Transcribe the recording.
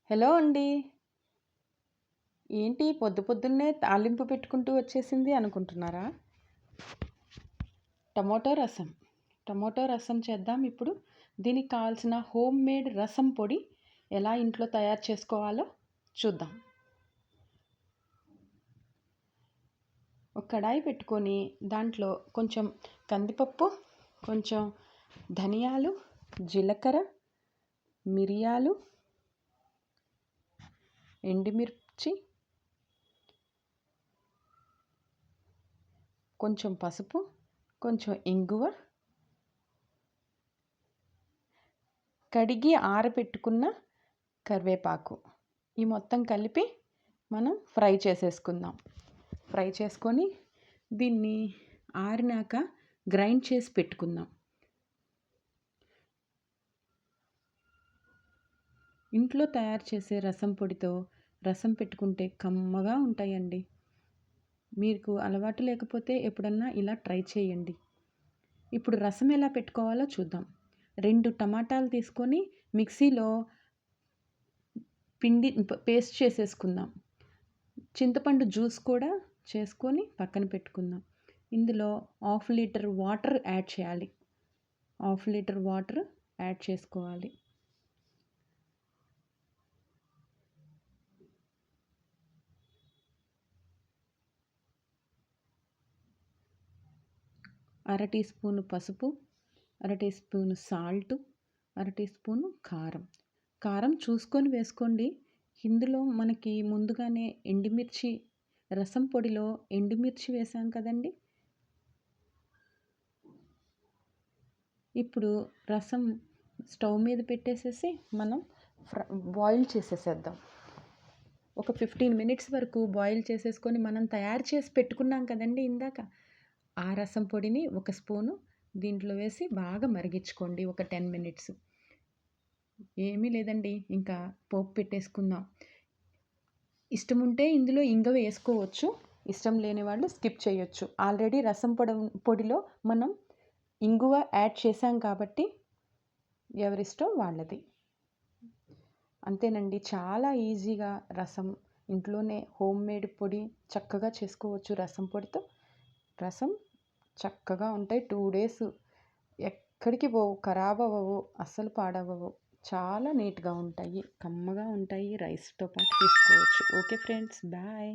Hello అండి. ఏంటి పొద్దు పొద్దున్నే తాలింపు పెట్టుకుంటూ వచ్చేసింది అనుకుంటున్నారా? టమోటో రసం. టమోటో రసం చేద్దాం ఇప్పుడు. దీనికి కావాల్సిన హోమ్ మేడ్ రసం పొడి ఎలా ఇంట్లో తయారు చేసుకోవాలో చూద్దాం. ఒక కడాయి పెట్టుకొని దాంట్లో కొంచెం కందిపప్పు, కొంచెం ధనియాలు, జీలకర్ర, మిరియాలు, ఎండుమిర్చి, కొంచెం పసుపు, కొంచెం ఇంగువ, కడిగి ఆరబెట్టుకున్న కరివేపాకు ఈ మొత్తం కలిపి మనం ఫ్రై చేసేసుకుందాం. ఫ్రై చేసుకొని దీన్ని ఆరినాక గ్రైండ్ చేసి పెట్టుకుందాం. ఇంట్లో తయారు చేసే రసం పొడితో రసం పెట్టుకుంటే కమ్మగా ఉంటాయండి. మీకు అలవాటు లేకపోతే ఎప్పుడన్నా ఇలా ట్రై చేయండి. ఇప్పుడు రసం ఎలా పెట్టుకోవాలో చూద్దాం. 2 టమాటాలు తీసుకొని మిక్సీలో పేస్ట్ చేసేసుకుందాం. చింతపండు జ్యూస్ కూడా చేసుకొని పక్కన పెట్టుకుందాం. ఇందులో 1/2 లీటర్ వాటర్ యాడ్ చేయాలి. 1/2 లీటర్ వాటర్ యాడ్ చేసుకోవాలి. అర టీ స్పూను పసుపు, అర టీ స్పూను సాల్టు, అర టీ స్పూను కారం. కారం చూసుకొని వేసుకోండి. ఇందులో మనకి ముందుగానే ఎండుమిర్చి రసం పొడిలో ఎండుమిర్చి వేసాం కదండి. ఇప్పుడు రసం స్టవ్ మీద పెట్టేసేసి మనం బాయిల్ చేసేసేద్దాం. ఒక 15 మినిట్స్ వరకు బాయిల్ చేసేసుకొని మనం తయారు చేసి పెట్టుకున్నాం కదండి ఇందాక. ఆ రసం పొడిని ఒక స్పూను దీంట్లో వేసి బాగా మరిగించుకోండి ఒక 10 మినిట్స్. ఏమీ లేదండి, ఇంకా పోపు పెట్టేసుకుందాం. ఇష్టం ఉంటే ఇందులో ఇంగువ వేసుకోవచ్చు, ఇష్టం లేని వాళ్ళు స్కిప్ చేయొచ్చు. ఆల్రెడీ రసం పొడిలో మనం ఇంగువ యాడ్ చేసాం కాబట్టి ఎవరిష్టం వాళ్ళది. అంతేనండి, చాలా ఈజీగా రసం ఇంట్లోనే హోమ్ మేడ్ పొడి చక్కగా చేసుకోవచ్చు. రసం పొడితో రసం చక్కగా ఉంటాయి. 2 డేస్ ఎక్కడికి పోవు, ఖరాబ్ అవ్వవు, అస్సలు పాడవ్వవు. చాలా నీట్గా ఉంటాయి, కమ్మగా ఉంటాయి. రైస్తో పాటు తీసుకోవచ్చు. Okay friends, bye.